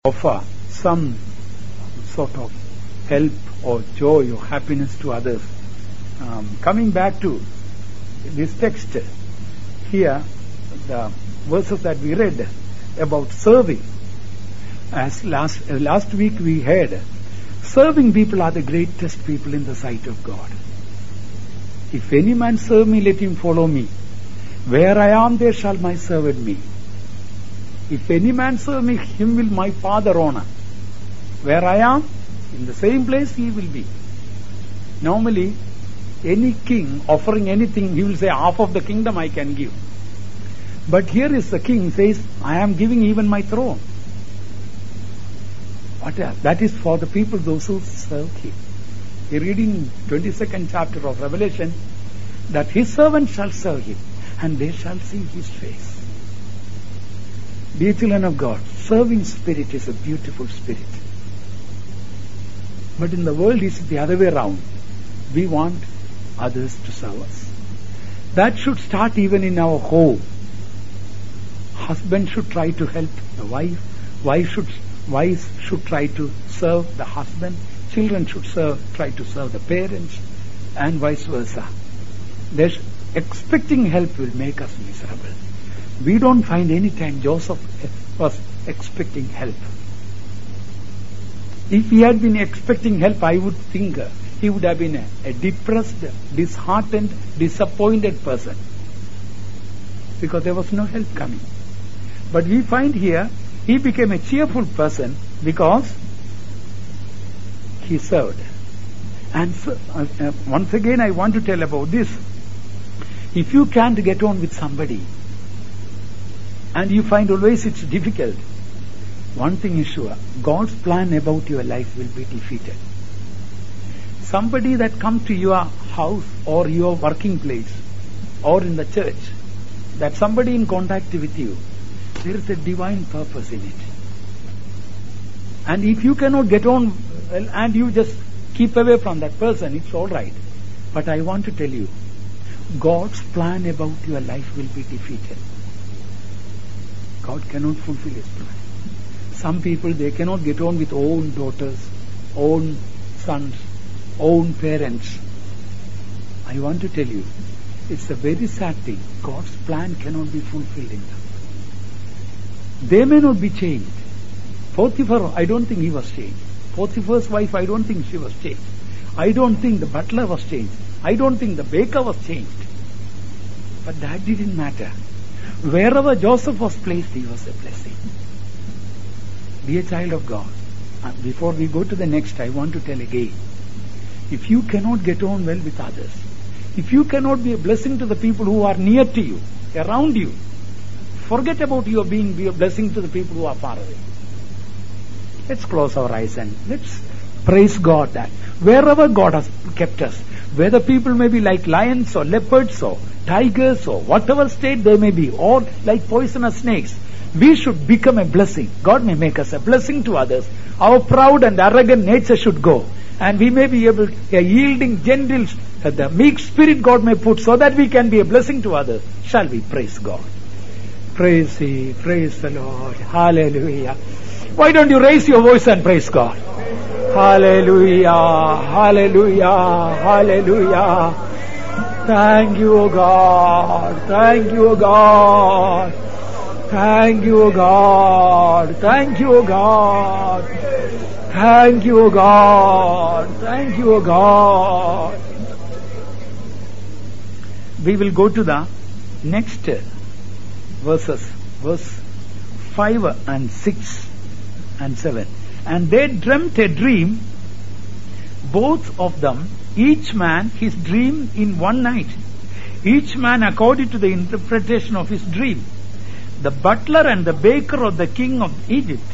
offer some sort of help or joy or happiness to others. Coming back to this text here, the verses that we read about serving, as last week we heard, serving people are the greatest people in the sight of God. If any man serve me, let him follow me. Where I am, there shall my servant be. If any man serve me, him will my Father honor. Where I am, in the same place he will be. Normally, any king offering anything, he will say, half of the kingdom I can give. But here is the king says, I am giving even my throne. That is for the people, those who serve him. We read in 22nd chapter of Revelation that his servants shall serve him and they shall see his face. Dear children of God, serving spirit is a beautiful spirit. But in the world it's the other way around. We want others to serve us. That should start even in our home. Husband should try to help the wife. Wives should try to serve the husband. Children should try to serve the parents, and vice versa. Expecting help will make us miserable. We don't find any time Joseph was expecting help. If he had been expecting help, I would think he would have been a depressed, disheartened, disappointed person, because there was no help coming. But we find here he became a cheerful person because he served. And so, once again I want to tell about this. If you can't get on with somebody and you find always it's difficult, one thing is sure, God's plan about your life will be defeated. Somebody that comes to your house or your working place or in the church, that somebody in contact with you, there is a divine purpose in it. And if you cannot get on well and you just keep away from that person, it's all right. But I want to tell you, God's plan about your life will be defeated. God cannot fulfill his plan. Some people, they cannot get on with own daughters, own sons, own parents. I want to tell you, it's a very sad thing. God's plan cannot be fulfilled in them. They may not be changed. Potiphar, I don't think he was changed. Potiphar's wife, I don't think she was changed. I don't think the butler was changed. I don't think the baker was changed. But that didn't matter. Wherever Joseph was placed, he was a blessing. Be a child of God. Before we go to the next, I want to tell again. If you cannot get on well with others, if you cannot be a blessing to the people who are near to you, around you, forget about your being be a blessing to the people who are far away. Let's close our eyes and let's praise God that wherever God has kept us, whether people may be like lions or leopards or tigers or whatever state they may be, or like poisonous snakes, we should become a blessing. God may make us a blessing to others. Our proud and arrogant nature should go, and we may be able, a yielding, gentle, the meek spirit God may put, so that we can be a blessing to others. Shall we praise God? Praise Thee, praise the Lord. Hallelujah. Why don't you raise your voice and praise God? Hallelujah, hallelujah, hallelujah. Thank you, O God. Thank you, O God. Thank you, O God. Thank you, O God. Thank you, O God. Thank you, O God. We will go to the next verses, verse 5 and 6 and 7. And they dreamt a dream, both of them, each man his dream in one night, each man according to the interpretation of his dream. The butler and the baker of the king of Egypt,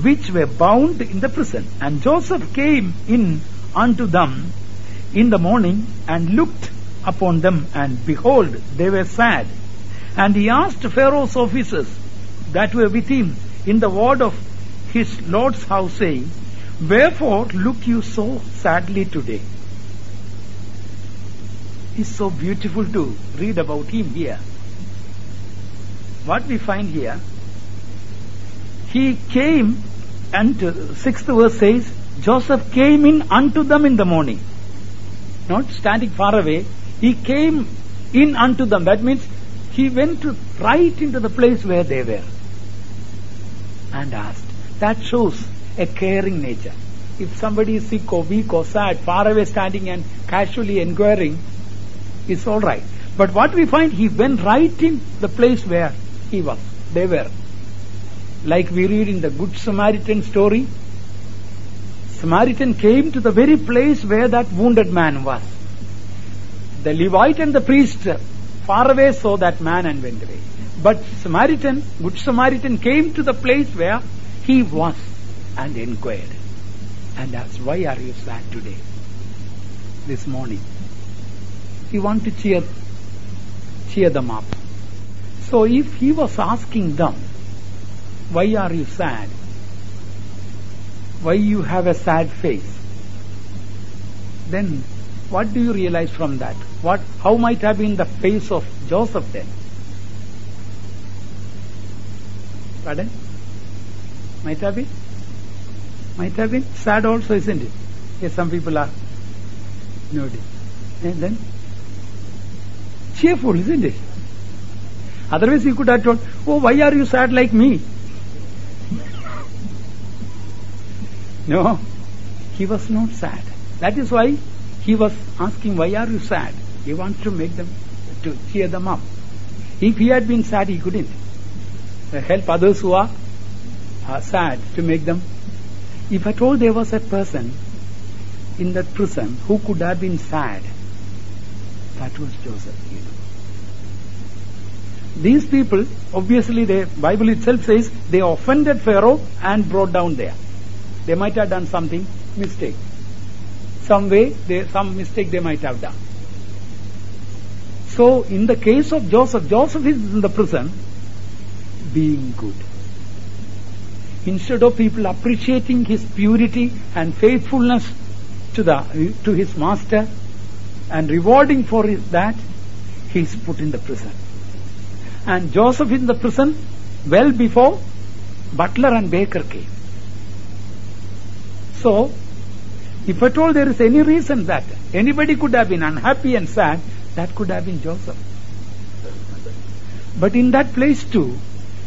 which were bound in the prison. And Joseph came in unto them in the morning, and looked upon them, and behold, they were sad. And he asked Pharaoh's officers that were with him in the ward of his Lord's house, saying, Wherefore look you so sadly today? It's so beautiful to read about him here. What we find here, he came, and sixth verse says, Joseph came in unto them in the morning. Not standing far away. He came in unto them. That means he went right into the place where they were and asked. That shows a caring nature. If somebody is sick or weak or sad, far away standing and casually inquiring, it's all right. But what we find, he went right in the place where he was. They were. Like we read in the Good Samaritan story, Samaritan came to the very place where that wounded man was. The Levite and the priest far away saw that man and went away. But Good Samaritan came to the place where he was and inquired. And asked, why are you sad today? This morning. He wanted to cheer them up. So if he was asking them, why are you sad? Why you have a sad face? Then what do you realize from that? How might have been the face of Joseph then? Pardon? Might have been? Might have been sad also, isn't it? Yes, some people are. Nobody. And then cheerful, isn't it? Otherwise he could have told, oh, why are you sad like me? No, he was not sad. That is why he was asking, why are you sad? He wants to make them, to cheer them up. If he had been sad, he couldn't help others who are sad, to make them. If at all there was a person in that prison who could have been sad, that was Joseph. These people, obviously the Bible itself says, they offended Pharaoh and brought down there. They might have done something, mistake. Some mistake they might have done. So in the case of Joseph, Joseph is in the prison being good. Instead of people appreciating his purity and faithfulness to his master and rewarding for that, he is put in the prison. And Joseph in the prison well before butler and baker came. So, if at all there is any reason that anybody could have been unhappy and sad, that could have been Joseph. But in that place too,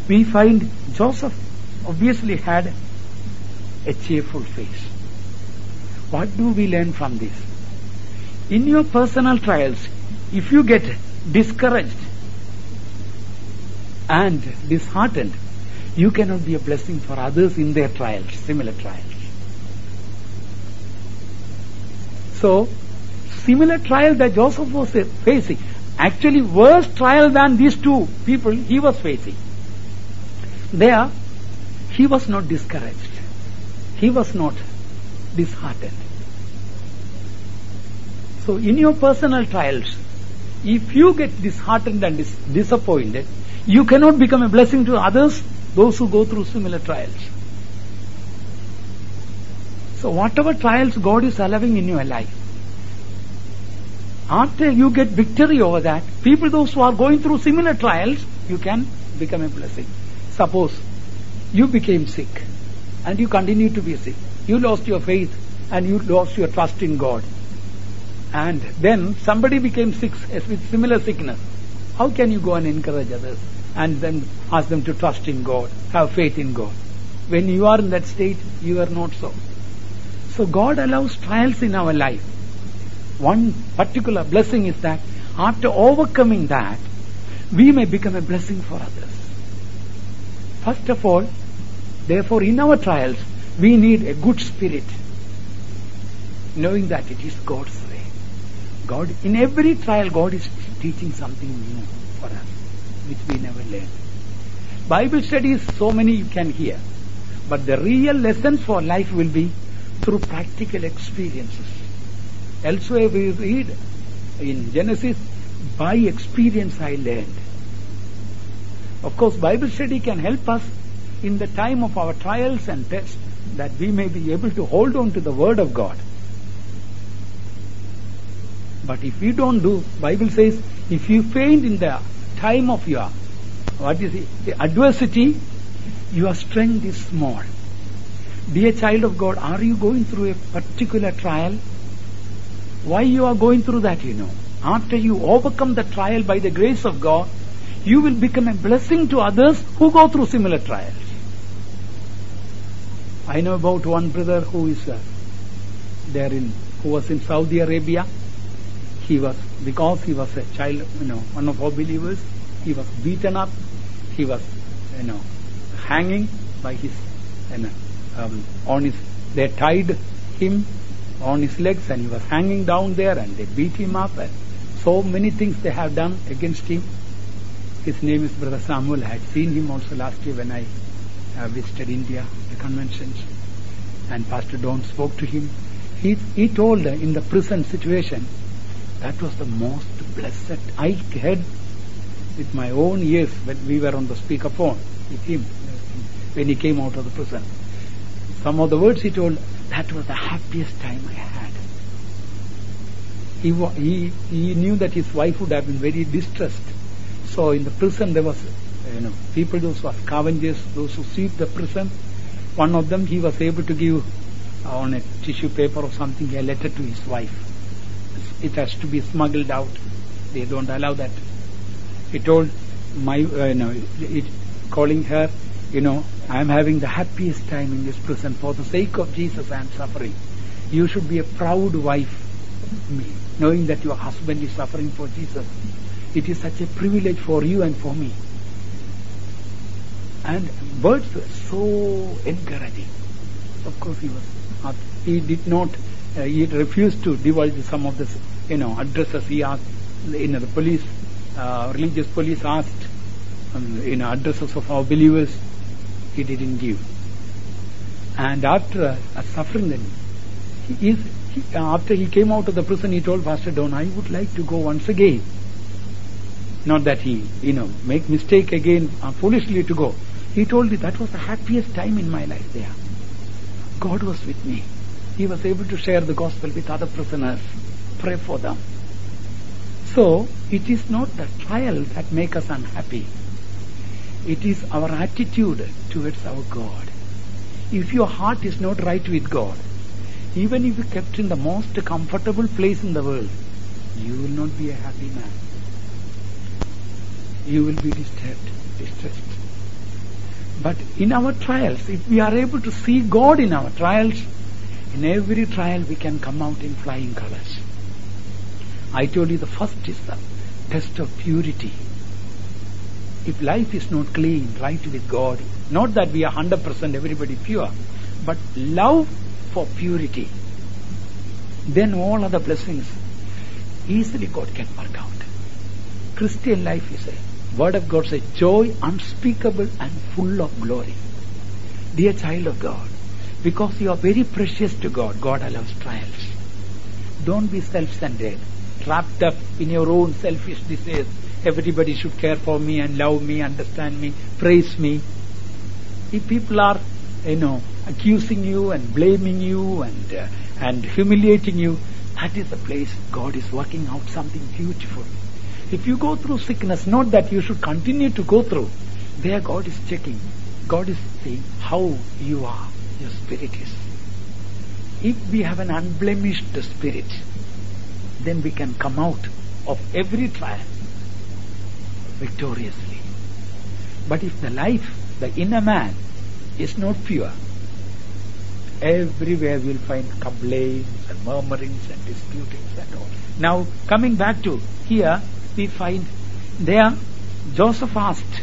we find Joseph obviously had a cheerful face. What do we learn from this? In your personal trials, if you get discouraged and disheartened, you cannot be a blessing for others in their trials, similar trials. So, similar trial that Joseph was facing, actually worse trial than these two people he was facing. There, he was not discouraged. He was not disheartened. So, in your personal trials, if you get disheartened and disappointed, you cannot become a blessing to others, those who go through similar trials. So whatever trials God is allowing in your life, after you get victory over that, those who are going through similar trials, you can become a blessing. Suppose you became sick and you continue to be sick. You lost your faith and you lost your trust in God. And then somebody became sick with similar sickness. How can you go and encourage others and then ask them to trust in God, have faith in God? When you are in that state, you are not so. So God allows trials in our life. One particular blessing is that after overcoming that, we may become a blessing for others. First of all, therefore in our trials, we need a good spirit, knowing that it is God's way. God, in every trial, God is teaching something new for us, which we never learned. Bible studies, so many you can hear, but the real lessons for life will be through practical experiences. Elsewhere we read in Genesis, by experience I learned. Of course, Bible study can help us in the time of our trials and tests, that we may be able to hold on to the Word of God. But if we don't do, Bible says, if you faint in the time of your, the adversity, Your strength is small. Dear child of God, are you going through a particular trial? Why you are going through that, After you overcome the trial by the grace of God, you will become a blessing to others who go through similar trials. I know about one brother who is who was in Saudi Arabia. Because he was a child, one of our believers, he was beaten up. He was, hanging by his, they tied him on his legs and he was hanging down there and they beat him up and so many things they have done against him. His name is Brother Samuel. I had seen him also last year when I visited India, the conventions, and Pastor Don spoke to him. He told in the prison situation, that was the most blessed. I heard with my own ears when we were on the speakerphone with him when he came out of the prison. Some of the words he told, that was the happiest time I had. He knew that his wife would have been very distressed. So in the prison there was, people, those who are scavengers, those who sweep the prison. One of them, he was able to give on a tissue paper or something a letter to his wife. It has to be smuggled out. They don't allow that. He told calling her, I am having the happiest time in this prison. For the sake of Jesus I am suffering. You should be a proud wife, knowing that your husband is suffering for Jesus. It is such a privilege for you and for me. And words were so encouraging. Of course he did not, he refused to divulge some of the, addresses he asked. The police, religious police asked, addresses of our believers. He didn't give. And after suffering them, after he came out of the prison, he told Pastor Don, I would like to go once again. Not that he, make mistake again foolishly to go. He told me that was the happiest time in my life there. God was with me. He was able to share the gospel with other prisoners, pray for them. So, it is not the trials that make us unhappy. It is our attitude towards our God. If your heart is not right with God, even if you kept in the most comfortable place in the world, you will not be a happy man. You will be distressed. But in our trials, if we are able to see God in our trials, in every trial we can come out in flying colors. I told you the first is the test of purity. If life is not clean, right with God, not that we are 100% everybody pure, but love for purity, then all other blessings easily God can work out. Christian life is a word of God says, joy unspeakable and full of glory. Dear child of God, because you are very precious to God, God allows trials. Don't be self-centered, wrapped up in your own selfish desires. Everybody should care for me and love me, understand me, praise me. If people are, accusing you and blaming you and humiliating you, that is the place God is working out something beautiful. If you go through sickness, not that you should continue to go through, there God is checking. God is saying how you are, your spirit is. If we have an unblemished spirit, then we can come out of every trial victoriously. But if the life, the inner man, is not pure, everywhere we'll find complaints and murmurings and disputings and all. Now, coming back to here, we find there, Joseph asked,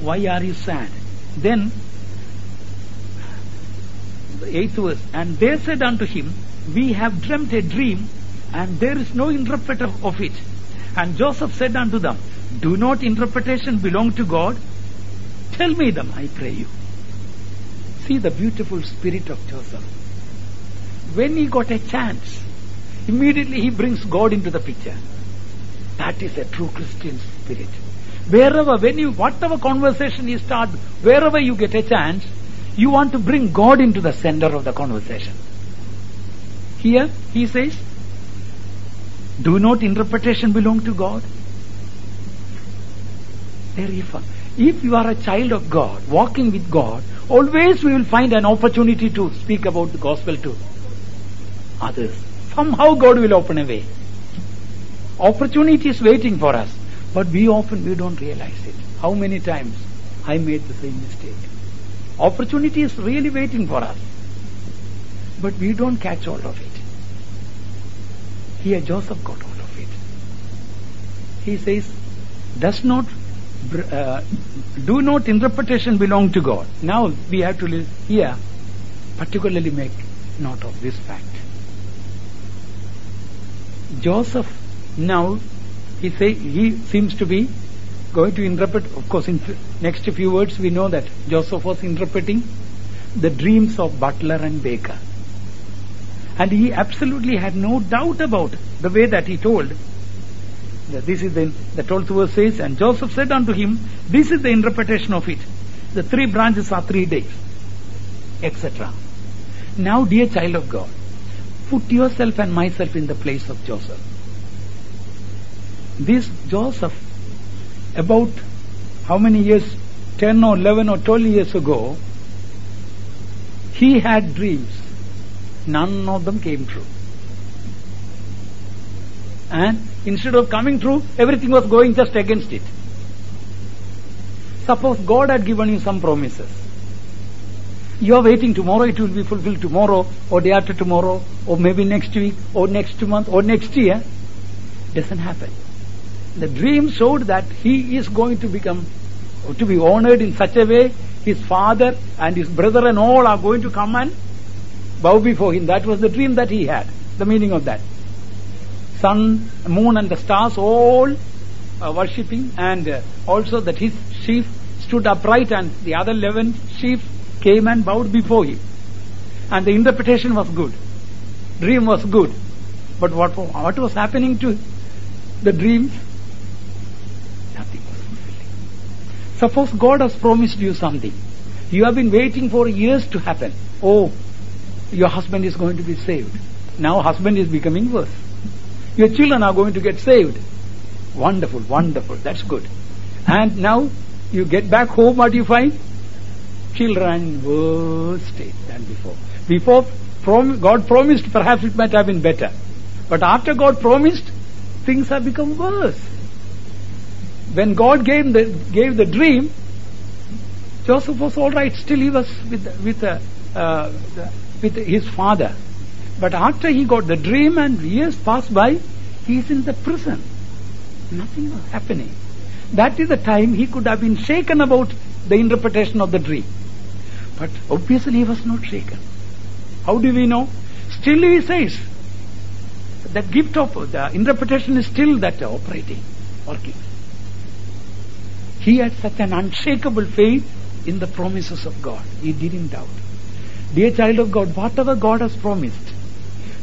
why are you sad? Then, the 8th verse, and they said unto him, we have dreamt a dream, and there is no interpreter of it. And Joseph said unto them, do not interpretation belong to God? Tell me them, I pray you. See the beautiful spirit of Joseph. When he got a chance, immediately he brings God into the picture. That is a true Christian spirit. Wherever, whatever conversation you start, wherever you get a chance, you want to bring God into the center of the conversation. Here, he says, do not interpretation belong to God? If you are a child of God, walking with God, always we will find an opportunity to speak about the gospel to others. Somehow God will open a way. Opportunity is waiting for us, but we don't realize it. How many times I made the same mistake? Opportunity is really waiting for us, but we don't catch hold of it. Here Joseph got hold of it. He says, do not interpretation belong to God. Now we have to here particularly make note of this fact. Joseph now he seems to be going to interpret. Of course, in next few words we know that Joseph was interpreting the dreams of butler and baker, and he absolutely had no doubt about the way that he told. This is the 12th verse says, and Joseph said unto him, this is the interpretation of it. The 3 branches are 3 days, etc. Now, dear child of God, put yourself and myself in the place of Joseph. This Joseph, about how many years, 10 or 11 or 12 years ago, he had dreams. None of them came true. And instead of coming true, everything was going just against it. Suppose God had given you some promises. You are waiting tomorrow, it will be fulfilled tomorrow, or day after tomorrow, or maybe next week, or next month, or next year. Doesn't happen. The dream showed that he is going to be honored in such a way, his father and his brother and all are going to come and bow before him. That was the dream that he had, the meaning of that. Sun, moon and the stars all worshipping, and also that his sheep stood upright and the other 11 sheep came and bowed before him. And the interpretation was good. Dream was good. But what was happening to the dreams? Nothing was fulfilling. Suppose God has promised you something. You have been waiting for years to happen. Oh, your husband is going to be saved. Now husband is becoming worse. Your children are going to get saved. Wonderful, wonderful. That's good. And now you get back home, what do you find? Children worse state than before. Before God promised, perhaps it might have been better. But after God promised, things have become worse. When God gave the dream, Joseph was all right. Still he was with his father. But after he got the dream and years passed by, he is in the prison. Nothing was happening. That is the time he could have been shaken about the interpretation of the dream. But obviously he was not shaken. How do we know? Still he says, that gift of the interpretation is still that operating, working. He had such an unshakable faith in the promises of God. He didn't doubt. Dear child of God, whatever God has promised,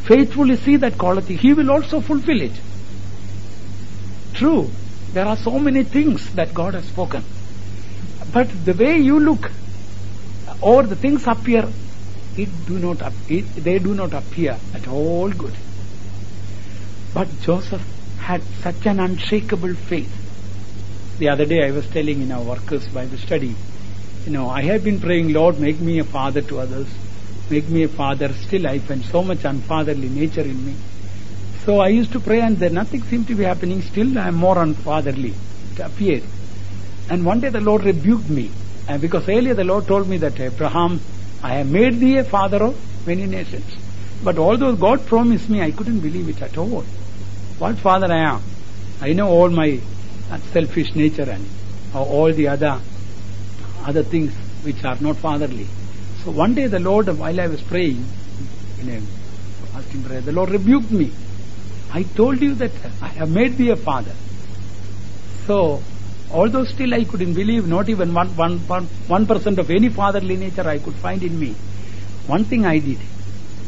faithfully see that quality. He will also fulfill it. True, there are so many things that God has spoken. But the way you look, or the things appear, they do not appear at all good. But Joseph had such an unshakable faith. The other day I was telling in our workers' Bible study, I have been praying, Lord, make me a father to others. Make me a father. Still I find so much unfatherly nature in me. So I used to pray and then nothing seemed to be happening. Still I am more unfatherly. It appeared. And one day the Lord rebuked me. And because earlier the Lord told me that, Abraham, I have made thee a father of many nations. But although God promised me, I couldn't believe it at all. What father I am? I know all my selfish nature and all the other things which are not fatherly. So one day the Lord, while I was praying, in a fasting prayer, the Lord rebuked me. I told you that I have made thee a father. So, although still I couldn't believe, not even 1% of any fatherly nature I could find in me, one thing I did,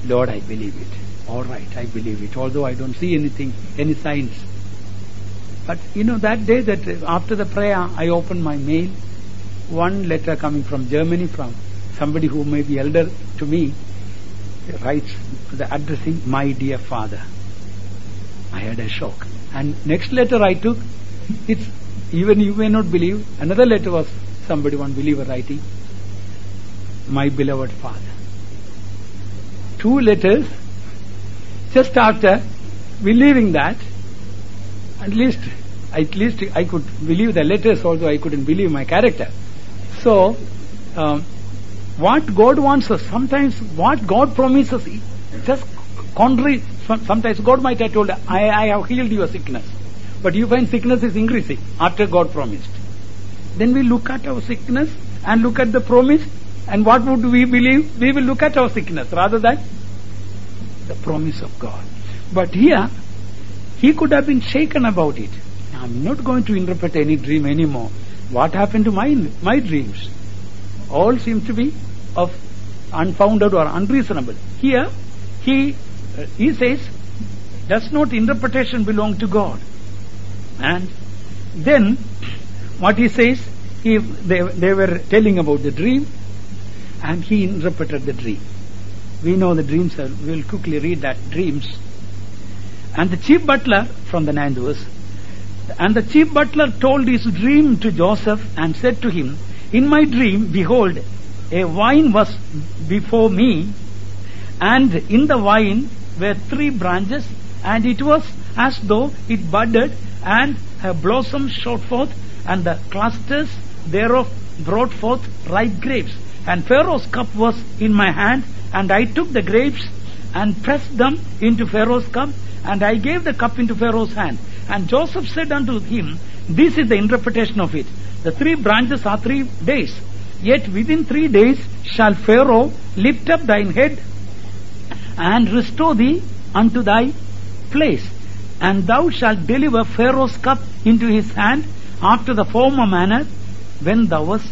Lord, I believe it. All right, I believe it, although I don't see anything, any signs. But that day, that after the prayer, I opened my mail. One letter coming from Germany, from somebody who may be elder to me, writes the addressing, my dear father. I had a shock. And next letter I took, it's even you may not believe, another letter was somebody, one believer writing, my beloved Father. 2 letters just after believing that. At least I could believe the letters, although I couldn't believe my character. So, what God wants us, sometimes what God promises, just contrary. Sometimes God might have told, I have healed your sickness. But you find sickness is increasing after God promised. Then we look at our sickness and look at the promise, and what would we believe? We will look at our sickness rather than the promise of God. But here, he could have been shaken about it. I'm not going to interpret any dream anymore. What happened to my dreams? All seem to be of unfounded or unreasonable. Here, he says, does not interpretation belong to God? And then, what he says, they were telling about the dream, and he interpreted the dream. We know the dreams, we will quickly read that dreams. And the chief butler, from the 9th verse, and the chief butler told his dream to Joseph and said to him, in my dream, behold, a vine was before me, and in the vine were 3 branches, and it was as though it budded, and her blossoms shot forth, and the clusters thereof brought forth ripe grapes. And Pharaoh's cup was in my hand, and I took the grapes and pressed them into Pharaoh's cup, and I gave the cup into Pharaoh's hand. And Joseph said unto him, this is the interpretation of it. The 3 branches are 3 days. Yet within 3 days shall Pharaoh lift up thine head and restore thee unto thy place. And thou shalt deliver Pharaoh's cup into his hand after the former manner when thou wast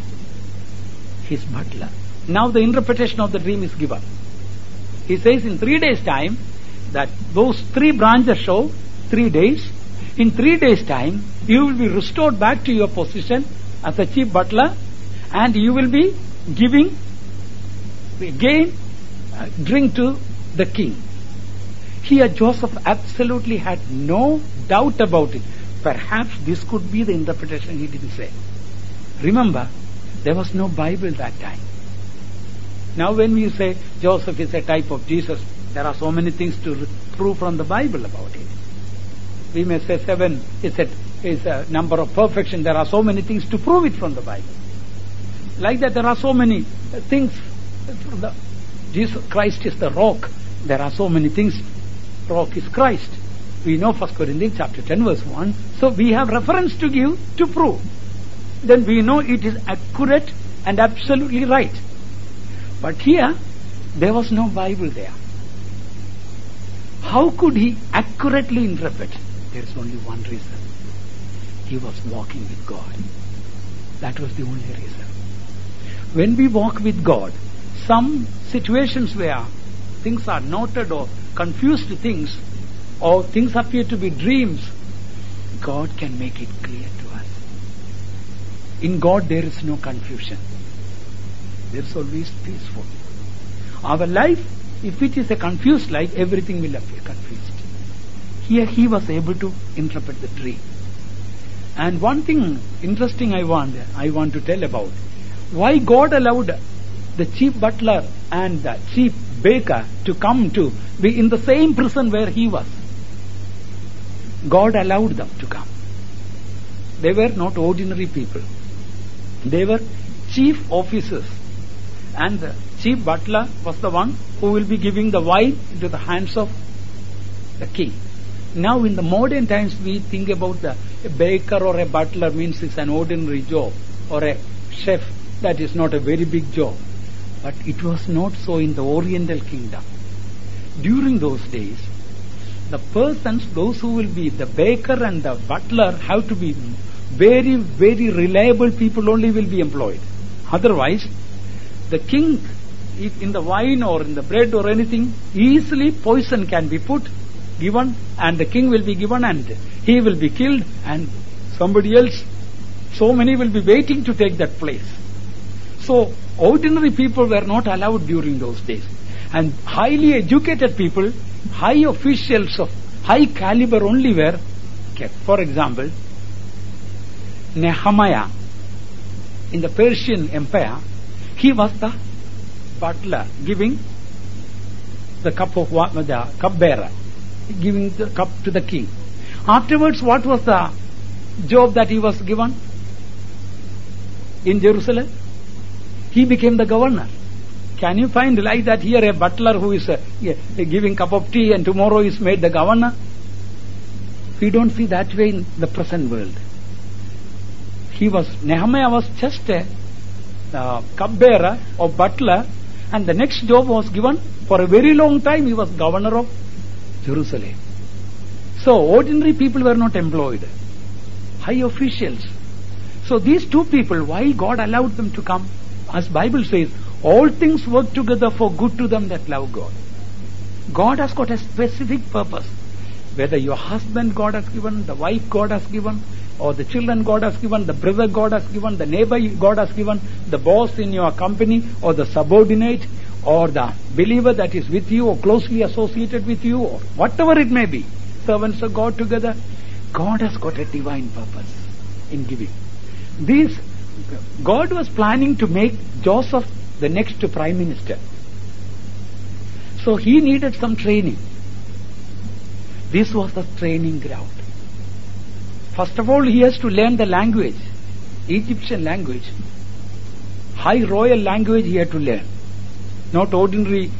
his butler. Now the interpretation of the dream is given. He says in 3 days' time that those 3 branches show 3 days. In 3 days' time, you will be restored back to your position as a chief butler, and you will be giving again drink to the king. Here Joseph absolutely had no doubt about it. Perhaps this could be the interpretation, he didn't say. Remember, there was no Bible that time. Now when we say Joseph is a type of Jesus, there are so many things to prove from the Bible about it. We may say 7 is a number of perfection. There are so many things to prove it from the Bible. Like that, there are so many things. Jesus Christ is the rock. There are so many things. Rock is Christ. We know 1 Corinthians chapter 10 verse 1. So we have reference to give to prove. Then we know it is accurate and absolutely right. But here, there was no Bible there. How could he accurately interpret? There is only one reason. He was walking with God. That was the only reason. When we walk with God, some situations where things are noted or confused things, or things appear to be dreams, God can make it clear to us. In God there is no confusion. There is always peaceful. Our life, if it is a confused life, everything will appear confused. Here he was able to interpret the dream. And one thing interesting I want to tell about, why God allowed the chief butler and the chief baker to come to be in the same prison where he was. God allowed them to come. They were not ordinary people. They were chief officers. And the chief butler was the one who will be giving the wine into the hands of the king. Now in the modern times we think about a baker or a butler means it's an ordinary job, or a chef, that is not a very big job. But it was not so in the Oriental kingdom. During those days, the persons, those who will be the baker and the butler, have to be very, very reliable people only will be employed. Otherwise, the king, if in the wine or in the bread or anything, easily poison can be given, and the king will be given and he will be killed, and somebody else, so many will be waiting to take that place. So ordinary people were not allowed during those days, and highly educated people, high officials of high caliber only were kept. For example, Nehemiah in the Persian Empire, he was the butler, giving the cup of water, the cupbearer, giving the cup to the king. Afterwards, what was the job that he was given in Jerusalem? He became the governor. Can you find like that here, a butler who is giving cup of tea and tomorrow is made the governor? We don't see that way in the present world. Nehemiah was just a cupbearer or butler, and the next job was given. For a very long time he was governor of Jerusalem. So ordinary people were not employed, high officials. So these two people, why God allowed them to come? As Bible says, all things work together for good to them that love God. God has got a specific purpose. Whether your husband God has given, the wife God has given, or the children God has given, the brother God has given, the neighbor God has given, the boss in your company, or the subordinate, or the believer that is with you or closely associated with you, or whatever it may be, servants of God together, God has got a divine purpose in giving. God was planning to make Joseph the next prime minister. So he needed some training. This was the training ground. First of all, he has to learn the language, Egyptian language. High royal language he had to learn. Not ordinary,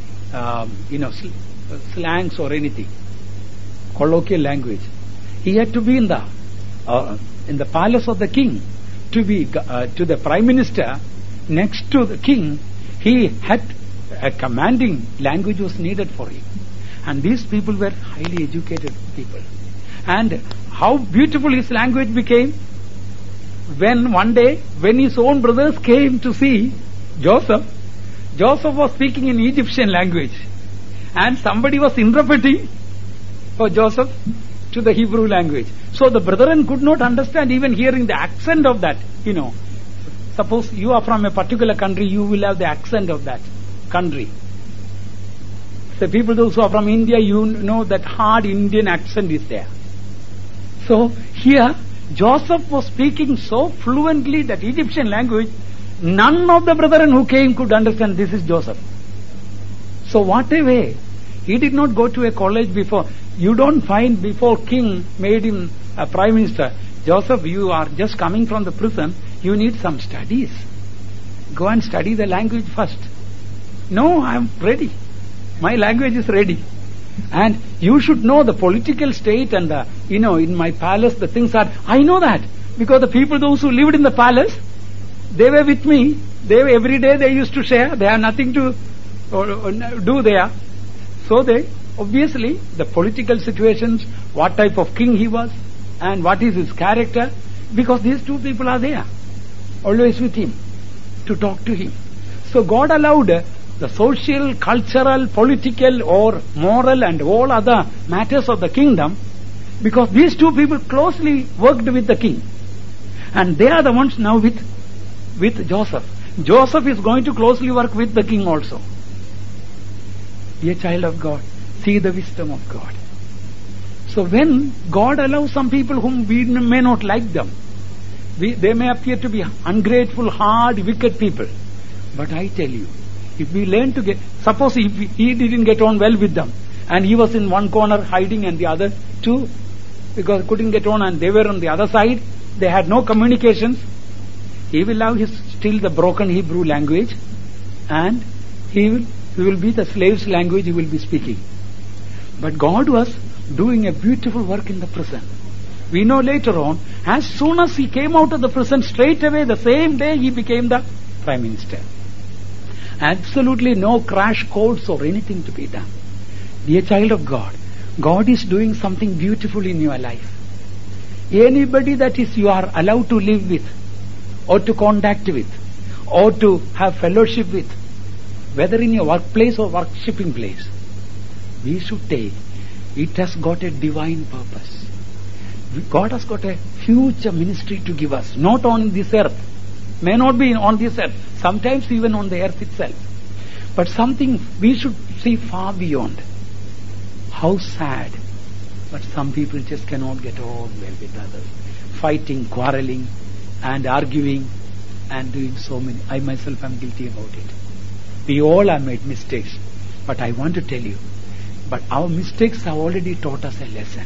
slangs or anything. Colloquial language. He had to be in the palace of the king. To be to the prime minister next to the king, he had a commanding language was needed for him. And these people were highly educated people. And how beautiful his language became when one day, when his own brothers came to see Joseph was speaking in Egyptian language, and somebody was interpreting for Joseph to the Hebrew language. So the brethren could not understand, even hearing the accent of that. Suppose you are from a particular country, you will have the accent of that country. The people those who are from India, you know that hard Indian accent is there. So here, Joseph was speaking so fluently that Egyptian language, none of the brethren who came could understand this is Joseph. So what a way. He did not go to a college before. You don't find before king made him a prime minister, Joseph, you are just coming from the prison, you need some studies. Go and study the language first. No, I am ready. My language is ready. And you should know the political state and the, in my palace the things are, I know that. Because the people, those who lived in the palace, they were with me. Every day they used to share. They have nothing to do there. So obviously, the political situations, what type of king he was, and what is his character, because these two people are there, always with him, to talk to him. So God allowed the social, cultural, political or moral and all other matters of the kingdom, because these two people closely worked with the king. And they are the ones now with Joseph. Joseph is going to closely work with the king also. Be a child of God. See the wisdom of God. So when God allows some people whom we may not like them, they may appear to be ungrateful, hard, wicked people. But I tell you, if we learn to suppose if he didn't get on well with them, and he was in one corner hiding and the other two, because couldn't get on and they were on the other side, they had no communications, he will have still the broken Hebrew language, and he will be the slave's language he will be speaking. But God was doing a beautiful work in the prison. We know later on, as soon as he came out of the prison, straight away the same day he became the prime minister. Absolutely no crash course or anything to be done. Dear child of God, God is doing something beautiful in your life. Anybody that is you are allowed to live with, or to contact with, or to have fellowship with, whether in your workplace or worshipping place, we should take, it has got a divine purpose. God has got a future ministry to give us, not on this earth, may not be on this earth, sometimes even on the earth itself, but something we should see far beyond. How sad, but some people just cannot get on well with others, fighting, quarreling, and arguing and doing so many. I myself am guilty about it. We all have made mistakes. But I want to tell you, but our mistakes have already taught us a lesson.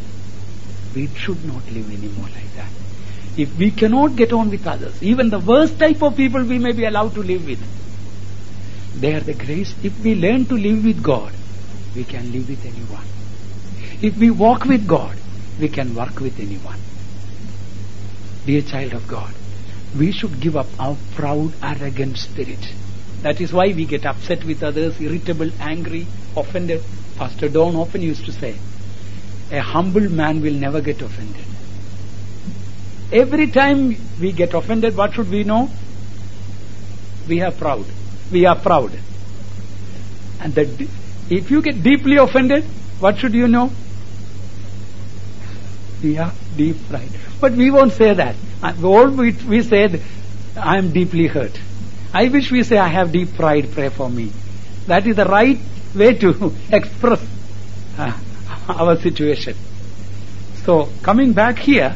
We should not live anymore like that. If we cannot get on with others, even the worst type of people we may be allowed to live with, they are the grace. If we learn to live with God, we can live with anyone. If we walk with God, we can work with anyone. Dear child of God, we should give up our proud, arrogant spirit. That is why we get upset with others, irritable, angry, offended. Pastor Don often used to say, a humble man will never get offended. Every time we get offended, what should we know? We are proud. We are proud. And if you get deeply offended, what should you know? We are deep pride. But we won't say that. We said, I am deeply hurt. I wish we say, I have deep pride, pray for me. That is the right way to express our situation. So, coming back here,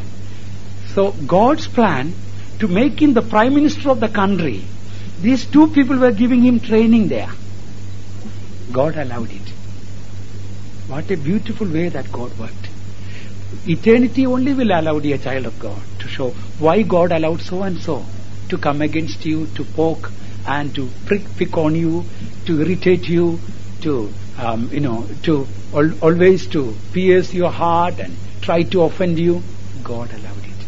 so God's plan to make him the Prime Minister of the country, these two people were giving him training there. God allowed it. What a beautiful way that God worked. Eternity only will allow, dear child of God, to show why God allowed so and so to come against you, to poke and to pick on you, to irritate you, to always to pierce your heart and try to offend you. God allowed it.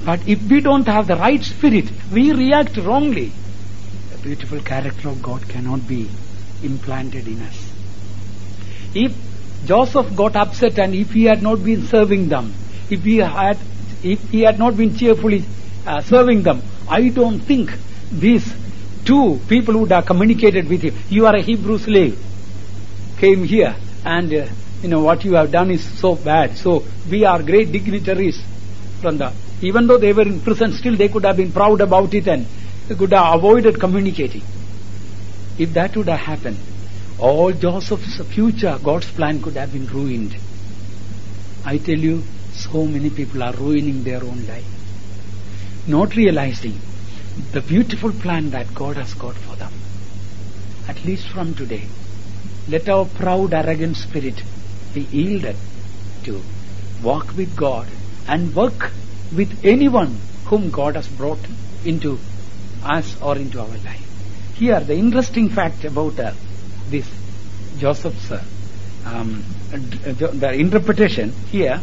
But if we don't have the right spirit, we react wrongly. The beautiful character of God cannot be implanted in us. If Joseph got upset and if he had not been serving them, if he had not been cheerfully serving them, I don't think these two people would have communicated with him. You are a Hebrew slave, came here, and what you have done is so bad. So we are great dignitaries from even though they were in prison, still they could have been proud about it and they could have avoided communicating. If that would have happened, all Joseph's future, God's plan could have been ruined. I tell you, so many people are ruining their own life, not realizing the beautiful plan that God has got for them. At least from today, let our proud, arrogant spirit be yielded to walk with God and work with anyone whom God has brought into us or into our life. Here, the interesting fact about this Joseph's the interpretation here,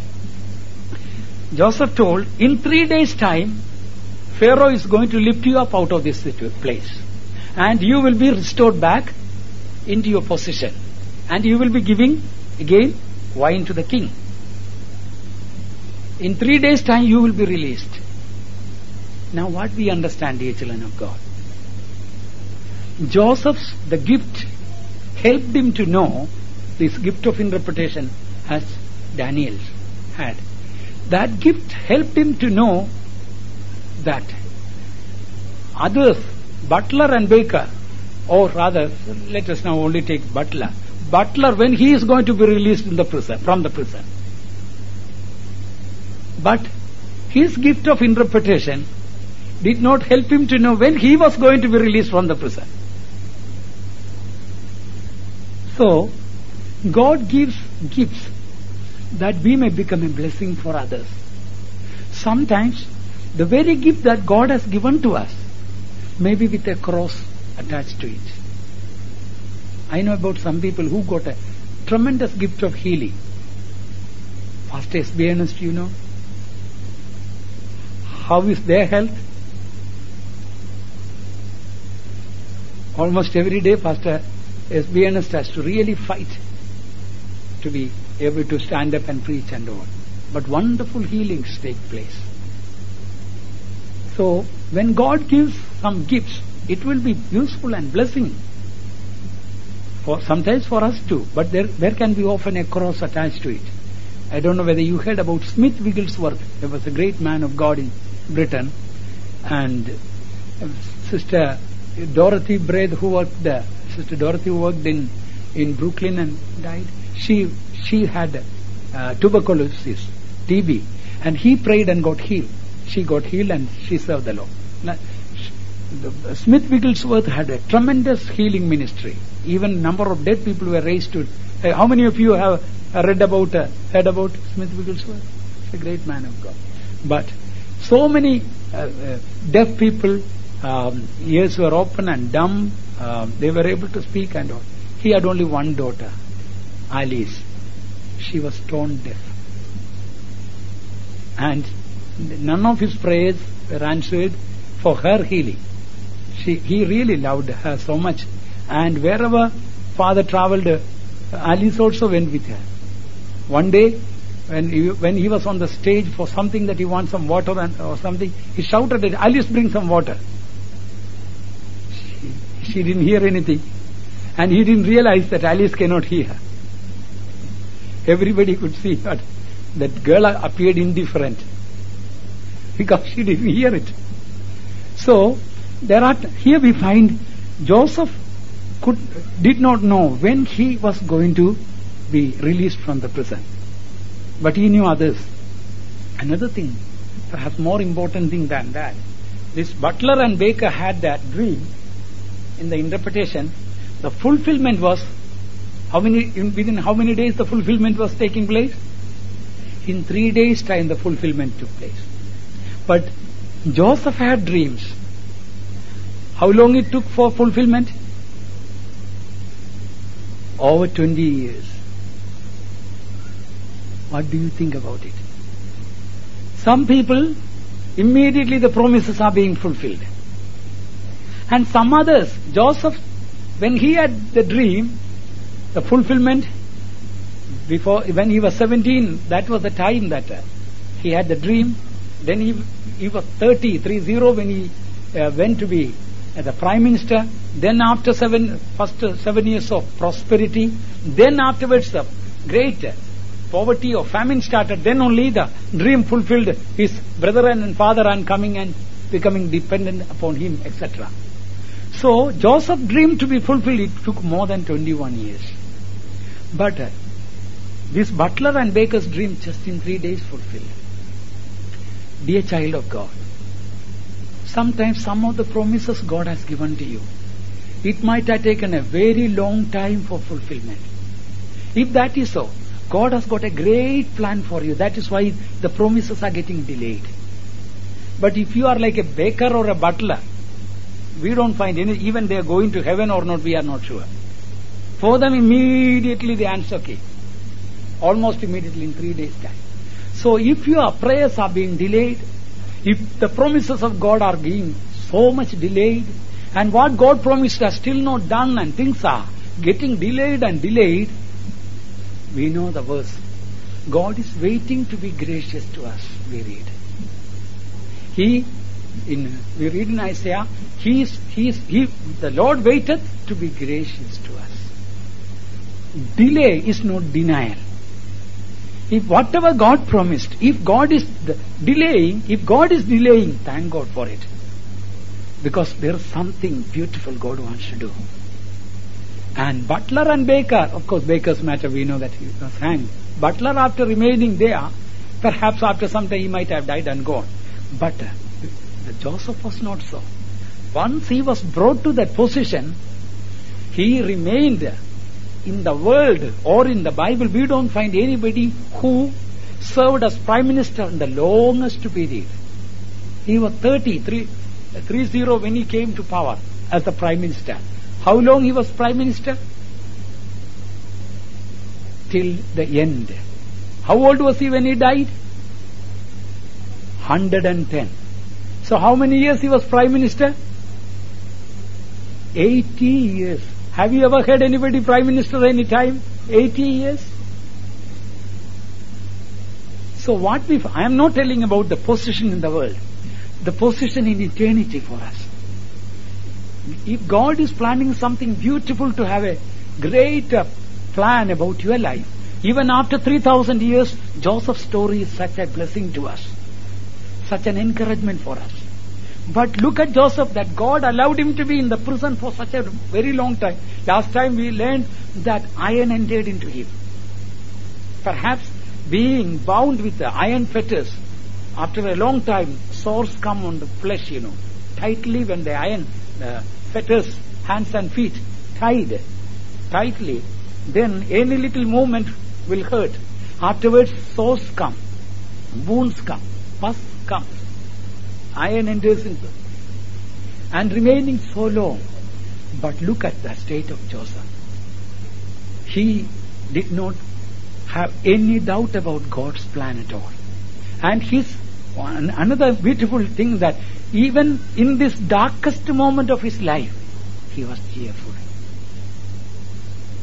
Joseph told, in 3 days' time, Pharaoh is going to lift you up out of this place, and you will be restored back into your position, and you will be giving again wine to the king. In 3 days' time, you will be released. Now, what we understand, dear children of God, Joseph's the gift helped him to know this gift of interpretation as Daniel had. That gift helped him to know that others, butler and baker, or rather, let us now only take butler. Butler, when he is going to be released in the prison, from the prison. But his gift of interpretation did not help him to know when he was going to be released from the prison. So, God gives gifts that we may become a blessing for others. Sometimes, the very gift that God has given to us may be with a cross attached to it. I know about some people who got a tremendous gift of healing. Pastor S.B. Ernest, you know. How is their health? Almost every day, Pastor S.B. Ernest has to really fight to be able to stand up and preach and all. But wonderful healings take place. So, when God gives some gifts, it will be useful and blessing. Sometimes for us too, but there can be often a cross attached to it. I don't know whether you heard about Smith Wigglesworth. There was a great man of God in Britain, and Sister Dorothy Braid, who worked there. Sister Dorothy worked in Brooklyn and died. She had tuberculosis, TB, and he prayed and got healed. she got healed and she served the Lord. Smith Wigglesworth had a tremendous healing ministry. Even number of dead people were raised to. How many of you have heard about Smith Wigglesworth? He's a great man of God. But so many deaf people, ears were open and dumb. They were able to speak and all. He had only one daughter, Alice. She was stone deaf. And none of his prayers were answered for her healing. He really loved her so much. And wherever father traveled, Alice also went with her. One day, when he was on the stage for something that he wants some water or something, he shouted at Alice, bring some water. She didn't hear anything. And he didn't realize that Alice cannot hear. Everybody could see that girl appeared indifferent because she didn't hear it. So, here we find Joseph did not know when he was going to be released from the prison. But he knew others. Another thing, perhaps more important thing than that, this butler and baker had that dream. In the interpretation, the fulfillment was within how many days the fulfillment was taking place? In 3 days' time the fulfillment took place. But Joseph had dreams. How long it took for fulfillment? Over 20 years. What do you think about it? Some people, immediately the promises are being fulfilled. And some others, Joseph, when he had the dream, the fulfillment, when he was 17, that was the time that he had the dream. Then he was 30 when he went to be the prime minister. Then after first 7 years of prosperity, then afterwards the great poverty or famine started. Then only the dream fulfilled. His brethren and father and coming and becoming dependent upon him, etc. So Joseph dreamed to be fulfilled. It took more than 21 years. But this butler and baker's dream just in 3 days fulfilled. Dear child of God, sometimes some of the promises God has given to you, it might have taken a very long time for fulfillment. If that is so, God has got a great plan for you. That is why the promises are getting delayed. But if you are like a baker or a butler, we don't find any, even they are going to heaven or not, we are not sure. For them, immediately the answer came. Almost immediately in 3 days' time. So if your prayers are being delayed, if the promises of God are being so much delayed, and what God promised are still not done and things are getting delayed and delayed, we know the verse. God is waiting to be gracious to us, we read. We read in Isaiah, the Lord waiteth to be gracious to us. Delay is not denial. If whatever God promised, if God is delaying, thank God for it. Because there is something beautiful God wants to do. And butler and baker, of course baker's matter, we know that he was hanged. Butler, after remaining there, perhaps after some time he might have died and gone. But Joseph was not so. Once he was brought to that position, he remained. In the world or in the Bible, we don't find anybody who served as prime minister in the longest period. He was 30 when he came to power as the prime minister. How long he was prime minister? Till the end. How old was he when he died? 110. So how many years he was prime minister? 80 years. Have you ever heard anybody prime minister any time? 80 years? So I am not telling about the position in the world. The position in eternity for us. If God is planning something beautiful to have a great plan about your life, even after 3,000 years, Joseph's story is such a blessing to us. Such an encouragement for us. But look at Joseph, that God allowed him to be in the prison for such a very long time. Last time we learned that iron entered into him. Perhaps being bound with the iron fetters after a long time, sores come on the flesh, tightly when the iron fetters hands and feet tied tightly, then any little movement will hurt. Afterwards, sores come, wounds come, pus comes, iron enters into, and remaining so long. But look at the state of Joseph. He did not have any doubt about God's plan at all. And another beautiful thing, that even in this darkest moment of his life, he was cheerful.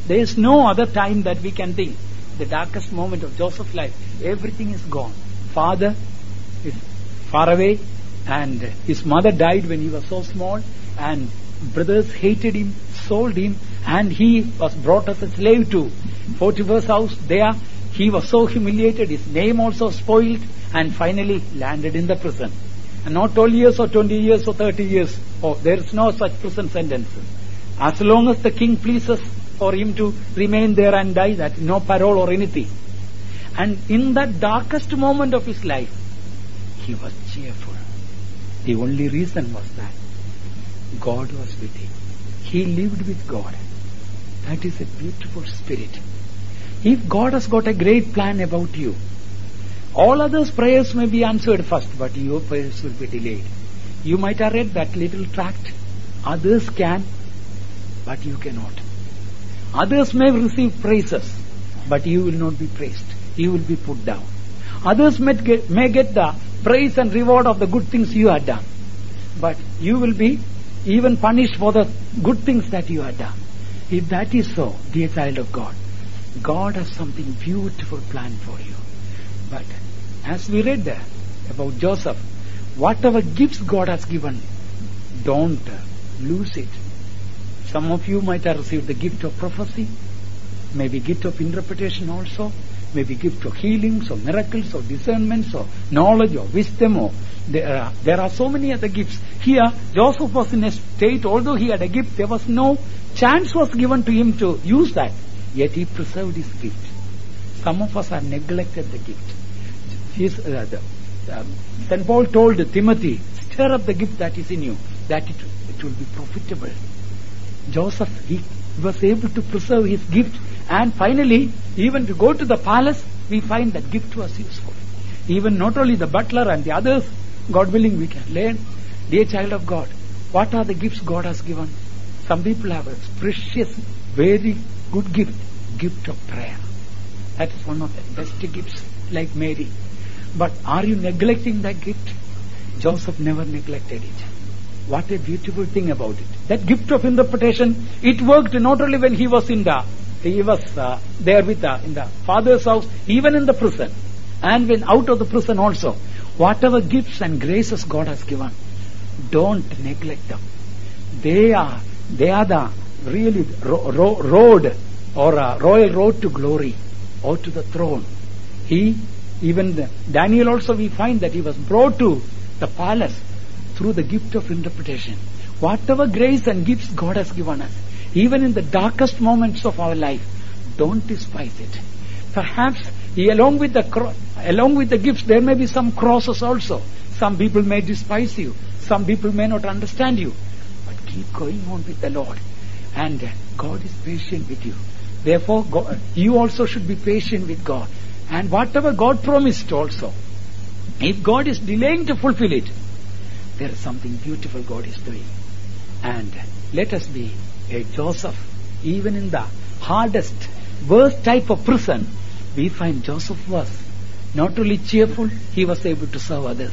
There is no other time that we can think. The darkest moment of Joseph's life, everything is gone. Father is far away, and his mother died when he was so small, and brothers hated him, sold him, and he was brought as a slave to Potiphar's house. There he was so humiliated, his name also spoiled, and finally landed in the prison. And not 12 years or 20 years or 30 years. There is no such prison sentence. As long as the king pleases for him to remain there and die, that no parole or anything. And in that darkest moment of his life, he was cheerful. The only reason was that God was with him. He lived with God. That is a beautiful spirit. If God has got a great plan about you, all others' prayers may be answered first, but your prayers will be delayed. You might have read that little tract. Others can, but you cannot. Others may receive praises, but you will not be praised. You will be put down. Others may get the praise and reward of the good things you have done, but you will be even punished for the good things that you have done. If that is so, dear child of God, God has something beautiful planned for you. But as we read there about Joseph, whatever gifts God has given, don't lose it. Some of you might have received the gift of prophecy, maybe gift of interpretation also, maybe gift of healings or miracles or discernments or knowledge or wisdom, or there are so many other gifts. Here, Joseph was in a state, although he had a gift, there was no chance was given to him to use that. Yet he preserved his gift. Some of us have neglected the gift. St. Paul told Timothy, stir up the gift that is in you, that it will be profitable. Joseph, he was able to preserve his gift, and finally, even to go to the palace, we find that gift was useful. Even not only the butler and the others, God willing, we can learn. Dear child of God, what are the gifts God has given? Some people have a precious, very good gift of prayer. That is one of the best gifts, like Mary. But are you neglecting that gift? Joseph never neglected it. What a beautiful thing about it. That gift of interpretation, it worked not only when he was there with in the father's house, even in the prison, and when out of the prison also. Whatever gifts and graces God has given, don't neglect them. They are the really road, or a royal road to glory or to the throne. Daniel also, we find that he was brought to the palace through the gift of interpretation. Whatever grace and gifts God has given us, even in the darkest moments of our life, don't despise it. Perhaps along with the gifts, there may be some crosses also. Some people may despise you. Some people may not understand you. But keep going on with the Lord. And God is patient with you. Therefore, you also should be patient with God. And whatever God promised also, if God is delaying to fulfill it, there is something beautiful God is doing. And let us be a Joseph. Even in the hardest, worst type of prison, we find Joseph was not only cheerful, he was able to serve others.